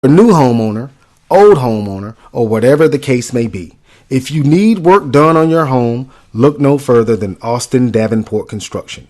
a new homeowner, old homeowner, or whatever the case may be. If you need work done on your home, look no further than Austin Davenport Construction.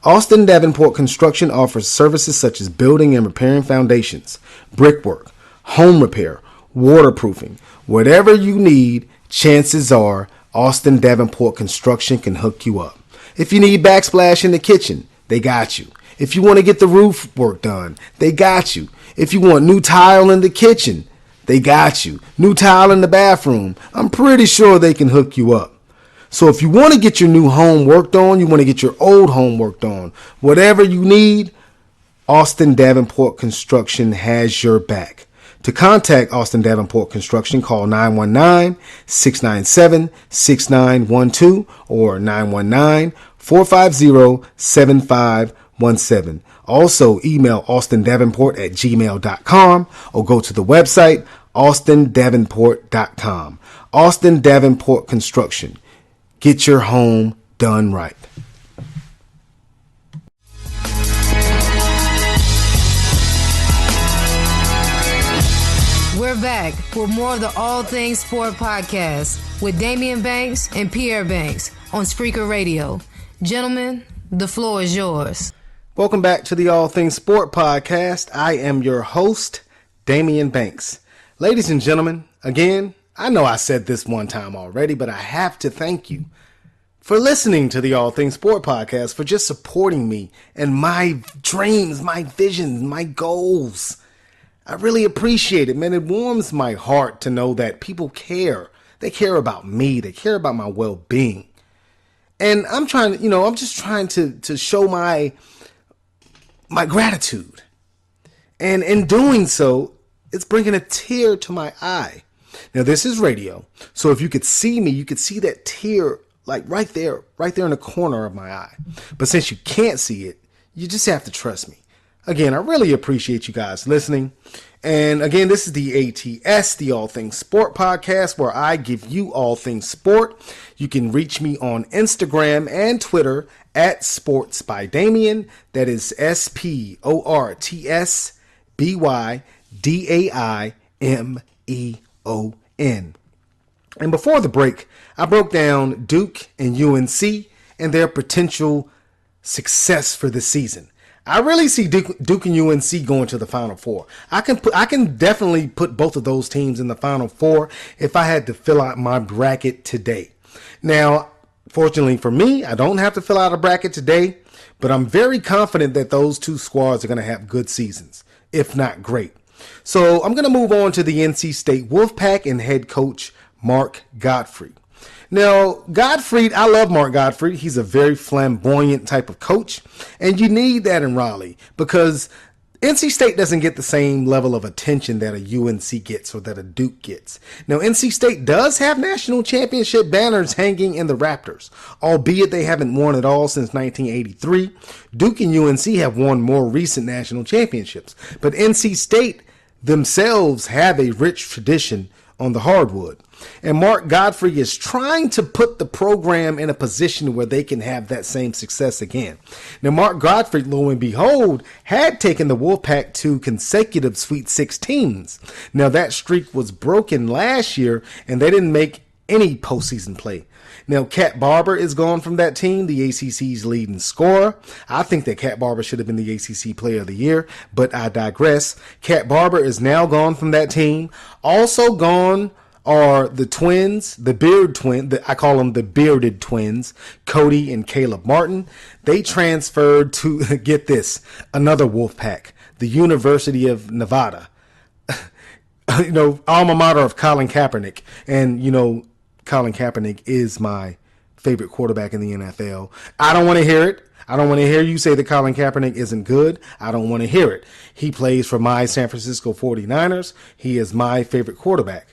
Austin Davenport Construction offers services such as building and repairing foundations, brickwork, home repair, waterproofing. Whatever you need, chances are Austin Davenport Construction can hook you up. If you need backsplash in the kitchen, they got you. If you want to get the roof work done, they got you. If you want new tile in the kitchen, they got you. New tile in the bathroom, I'm pretty sure they can hook you up. So if you want to get your new home worked on, you want to get your old home worked on, whatever you need, Austin Davenport Construction has your back. To contact Austin Davenport Construction, call 919-697-6912 or 919-450-7517. Also, email austindavenport@gmail.com or go to the website austindavenport.com. Austin Davenport Construction. Get your home done right. We're back for more of the All Things Sport podcast with Damian Banks and Pierre Banks on Spreaker Radio. Gentlemen, the floor is yours. Welcome back to the All Things Sport podcast. I am your host, Damian Banks. Ladies and gentlemen, again, I know I said this one time already, but I have to thank you for listening to the All Things Sport podcast, for just supporting me and my dreams, my visions, my goals. I really appreciate it, man. It warms my heart to know that people care. They care about me. They care about my well-being. And I'm trying to, I'm just trying to show my gratitude. And in doing so, it's bringing a tear to my eye. Now, this is radio. So if you could see me, you could see that tear like right there in the corner of my eye. But since you can't see it, you just have to trust me. Again, I really appreciate you guys listening. And again, this is the ATS, the All Things Sport podcast, where I give you all things sport. You can reach me on Instagram and Twitter at Sports by Damian. That is SportsBydamion. And before the break, I broke down Duke and UNC and their potential success for the season. I really see Duke and UNC going to the Final Four. I can definitely put both of those teams in the Final Four if I had to fill out my bracket today. Now, fortunately for me, I don't have to fill out a bracket today, but I'm very confident that those two squads are going to have good seasons, if not great. So I'm going to move on to the NC State Wolfpack and head coach Mark Gottfried. Now, Gottfried, I love Mark Gottfried. He's a very flamboyant type of coach, and you need that in Raleigh because NC State doesn't get the same level of attention that a UNC gets or that a Duke gets. Now, NC State does have national championship banners hanging in the Raptors, albeit they haven't won it all since 1983. Duke and UNC have won more recent national championships, but NC State themselves have a rich tradition on the hardwood. And Mark Gottfried is trying to put the program in a position where they can have that same success again. Now, Mark Gottfried, lo and behold, had taken the Wolfpack to consecutive Sweet 16s. Now, that streak was broken last year, and they didn't make any postseason play. Now, Cat Barber is gone from that team, the ACC's leading scorer. I think that Cat Barber should have been the ACC Player of the Year, but I digress. Cat Barber is now gone from that team. Also gone are the twins, the beard twin, I call them the bearded twins, Cody and Caleb Martin. They transferred to, get this, another Wolfpack, the University of Nevada. Alma mater of Colin Kaepernick. And, Colin Kaepernick is my favorite quarterback in the NFL. I don't want to hear it. I don't want to hear you say that Colin Kaepernick isn't good. I don't want to hear it. He plays for my San Francisco 49ers. He is my favorite quarterback.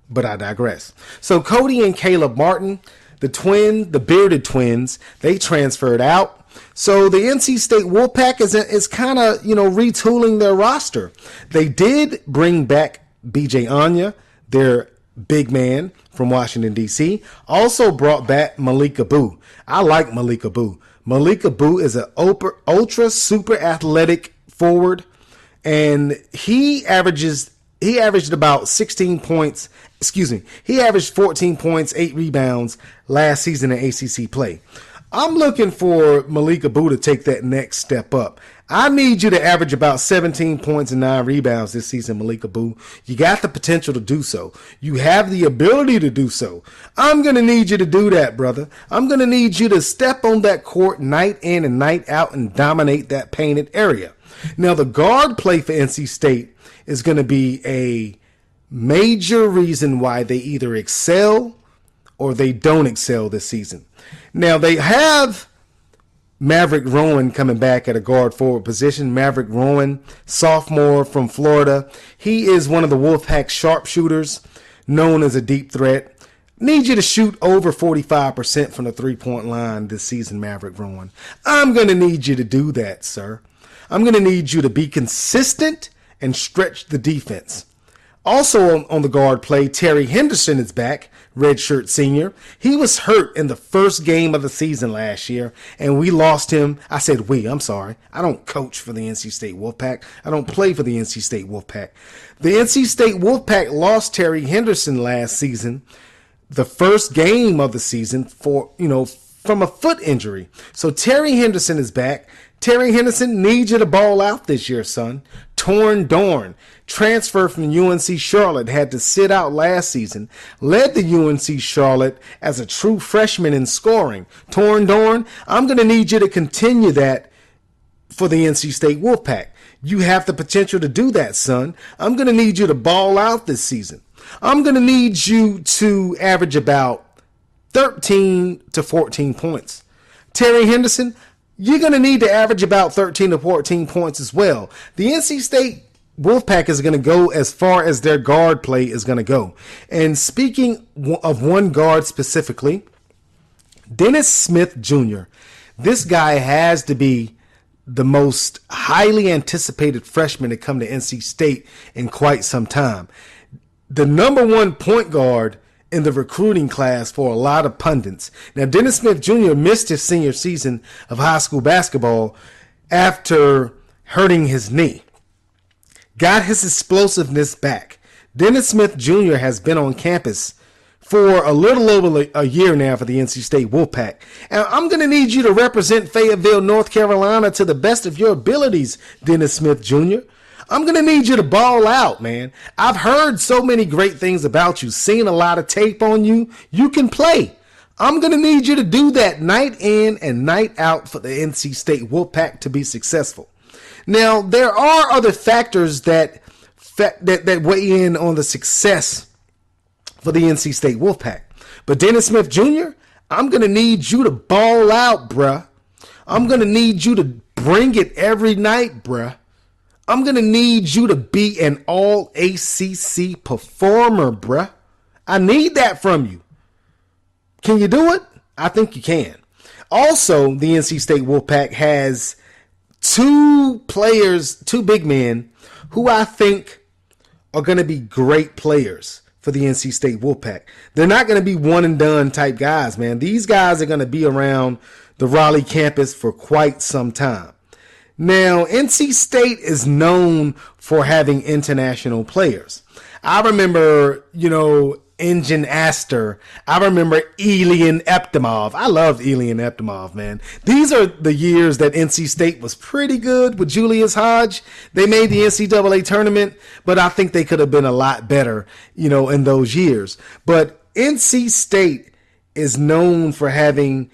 But I digress. So Cody and Caleb Martin, the bearded twins, they transferred out. So the NC State Wolfpack is kind of, retooling their roster. They did bring back BJ Anya, their big man from Washington, D.C. Also brought back Malik Abu. I like Malik Abu. Malik Abu is an ultra super athletic forward, and he averages he averaged about 16 points. Excuse me. He averaged 14 points, 8 rebounds last season in ACC play. I'm looking for Malik Abu to take that next step up. I need you to average about 17 points and 9 rebounds this season, Malik Abu. You got the potential to do so. You have the ability to do so. I'm going to need you to do that, brother. I'm going to need you to step on that court night in and night out and dominate that painted area. Now, the guard play for NC State is going to be a major reason why they either excel or they don't excel this season. Now, they have Maverick Rowan coming back at a guard forward position. Maverick Rowan, sophomore from Florida. He is one of the Wolfpack sharpshooters, known as a deep threat. Need you to shoot over 45% from the three-point line this season, Maverick Rowan. I'm going to need you to do that, sir. I'm going to need you to be consistent and stretch the defense. Also on the guard play, Terry Henderson is back, redshirt senior. He was hurt in the first game of the season last year, and we lost him. I said I'm sorry. I don't coach for the NC State Wolfpack. I don't play for the NC State Wolfpack. The NC State Wolfpack lost Terry Henderson last season, the first game of the season, from a foot injury. So Terry Henderson is back. Terry Henderson needs you to ball out this year, son. Torn Dorn, transfer from UNC Charlotte, had to sit out last season, led the UNC Charlotte as a true freshman in scoring. Torn Dorn, I'm going to need you to continue that for the NC State Wolfpack. You have the potential to do that, son. I'm going to need you to ball out this season. I'm going to need you to average about 13 to 14 points. Terry Henderson, you're going to need to average about 13 to 14 points as well. The NC State Wolfpack is going to go as far as their guard play is going to go. And speaking of one guard specifically, Dennis Smith Jr., this guy has to be the most highly anticipated freshman to come to NC State in quite some time. The number one point guard in the recruiting class for a lot of pundits. Now, Dennis Smith Jr. missed his senior season of high school basketball after hurting his knee. Got his explosiveness back. Dennis Smith Jr. has been on campus for a little over a year now for the NC State Wolfpack. And I'm going to need you to represent Fayetteville, North Carolina to the best of your abilities, Dennis Smith Jr. I'm going to need you to ball out, man. I've heard so many great things about you, seen a lot of tape on you. You can play. I'm going to need you to do that night in and night out for the NC State Wolfpack to be successful. Now, there are other factors that weigh in on the success for the NC State Wolfpack. But Dennis Smith Jr., I'm going to need you to ball out, bruh. I'm going to need you to bring it every night, bruh. I'm going to need you to be an all-ACC performer, bruh. I need that from you. Can you do it? I think you can. Also, the NC State Wolfpack has two big men who I think are going to be great players for the NC State Wolfpack. They're not going to be one-and-done type guys, man. These guys are going to be around the Raleigh campus for quite some time. Now, NC State is known for having international players. I remember, Engin Astor. I remember Elian Eptimov. I loved Elian Eptimov, man. These are the years that NC State was pretty good with Julius Hodge. They made the NCAA tournament, but I think they could have been a lot better, in those years. But NC State is known for having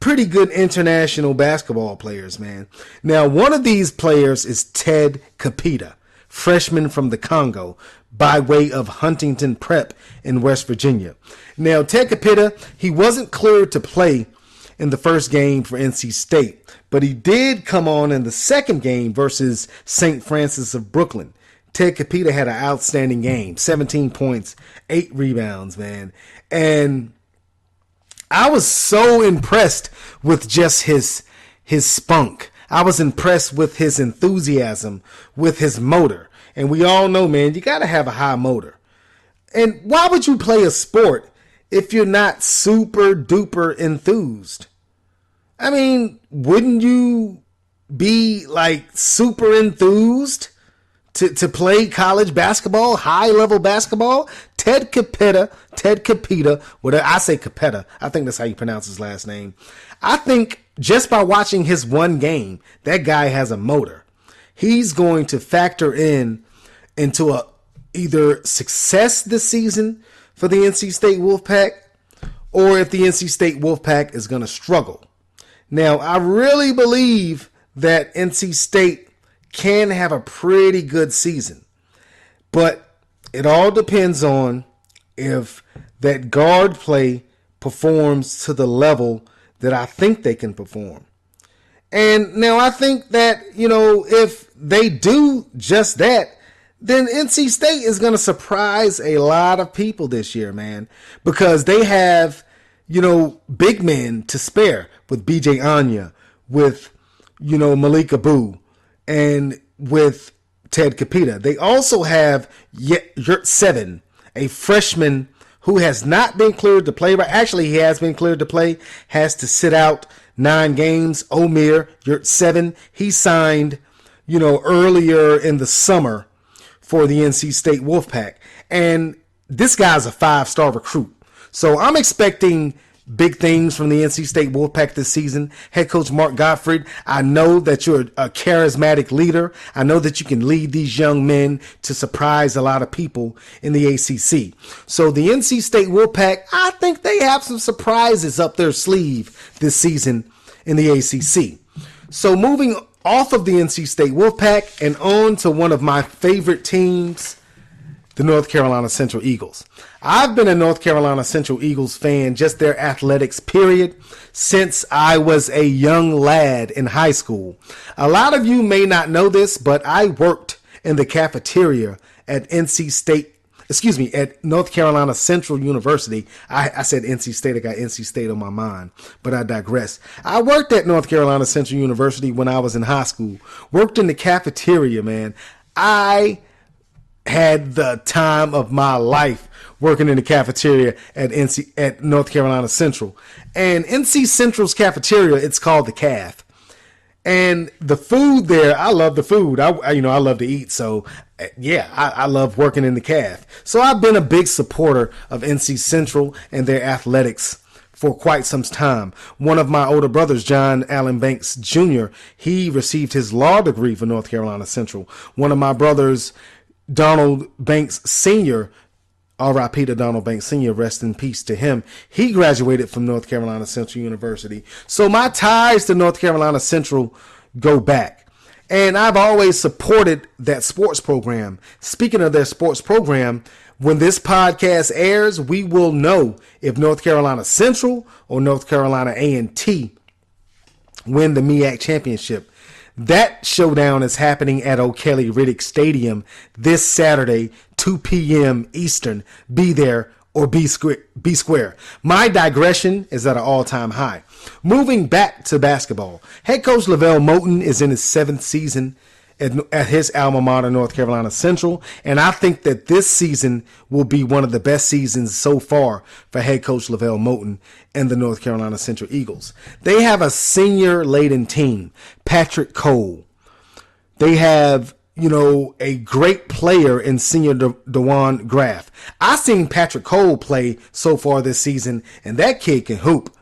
pretty good international basketball players, man. Now, one of these players is Ted Capita, freshman from the Congo, by way of Huntington Prep in West Virginia. Now, Ted Capita, he wasn't cleared to play in the first game for NC State, but he did come on in the second game versus St. Francis of Brooklyn. Ted Capita had an outstanding game, 17 points, 8 rebounds, man. And I was so impressed with just his spunk. I was impressed with his enthusiasm, with his motor. And we all know, man, you got to have a high motor. And why would you play a sport if you're not super duper enthused? I mean, wouldn't you be like super enthused to play college basketball, high level basketball. Ted Capita, whatever I say Capetta, I think that's how you pronounce his last name. I think just by watching his one game, that guy has a motor. He's going to factor into a either success this season for the NC State Wolfpack, or if the NC State Wolfpack is going to struggle. Now, I really believe that NC State can have a pretty good season, but it all depends on if that guard play performs to the level that I think they can perform. And now I think that, if they do just that, then NC State is going to surprise a lot of people this year, man, because they have, big men to spare with BJ Anya, with, Malik Abu, and with Ted Capita. They also have Yurt 7, a freshman who has not been cleared to play. But actually, he has been cleared to play, has to sit out 9 games. Omer Yurt 7, he signed, earlier in the summer for the NC State Wolfpack. And this guy's a 5-star recruit. So I'm expecting big things from the NC State Wolfpack this season. Head coach Mark Gottfried, I know that you're a charismatic leader. I know that you can lead these young men to surprise a lot of people in the ACC. So the NC State Wolfpack, I think they have some surprises up their sleeve this season in the ACC. So moving off of the NC State Wolfpack and on to one of my favorite teams, the North Carolina Central Eagles. I've been a North Carolina Central Eagles fan, just their athletics, period, since I was a young lad in high school. A lot of you may not know this, but I worked in the cafeteria at at North Carolina Central University. I said NC State, I got NC State on my mind, but I digress. I worked at North Carolina Central University when I was in high school. Worked in the cafeteria, man. I had the time of my life working in the cafeteria at North Carolina Central. And NC Central's cafeteria, it's called the CAF. And the food there, I love the food. I love to eat. So yeah, I love working in the CAF. So I've been a big supporter of NC Central and their athletics for quite some time. One of my older brothers, John Allen Banks Jr., he received his law degree from North Carolina Central. One of my brothers, Donald Banks Sr., R.I.P. to Donald Banks Sr., rest in peace to him. He graduated from North Carolina Central University. So my ties to North Carolina Central go back. And I've always supported that sports program. Speaking of their sports program, when this podcast airs, we will know if North Carolina Central or North Carolina A&T win the MEAC championship. That showdown is happening at O'Kelly Riddick Stadium this Saturday, 2 p.m. Eastern. Be there or be square. My digression is at an all-time high. Moving back to basketball, head coach Lavelle Moton is in his 7th season at his alma mater, North Carolina Central, and I think that this season will be one of the best seasons so far for head coach Lavelle Moton and the North Carolina Central Eagles. They have a senior-laden team, Patrick Cole. They have, a great player in senior DeJuan Graff. I've seen Patrick Cole play so far this season, and that kid can hoop.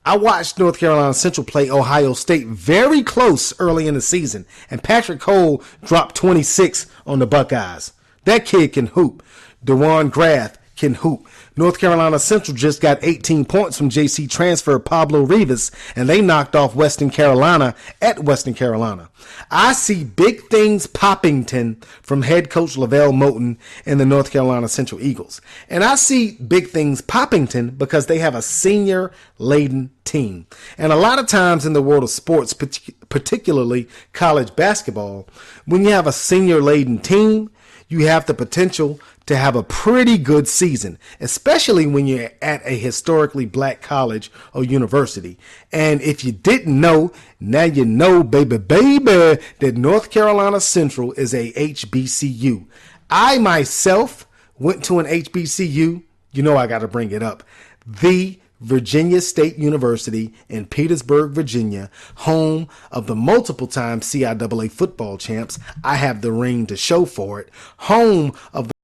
I watched North Carolina Central play Ohio State very close early in the season, and Patrick Cole dropped 26 on the Buckeyes. That kid can hoop. DeJuan Graff can hoop. North Carolina Central just got 18 points from JC transfer Pablo Rivas, and they knocked off Western Carolina at Western Carolina. I see big things poppington from head coach Lavelle Moton and the North Carolina Central Eagles. And I see big things poppington because they have a senior-laden team. And a lot of times in the world of sports, particularly college basketball, when you have a senior-laden team, you have the potential to have a pretty good season, especially when you're at a historically black college or university. And if you didn't know, now you know, baby, that North Carolina Central is a HBCU. I myself went to an HBCU. You know I got to bring it up. The Virginia State University in Petersburg, Virginia, home of the multiple-time CIAA football champs. I have the ring to show for it. Home of the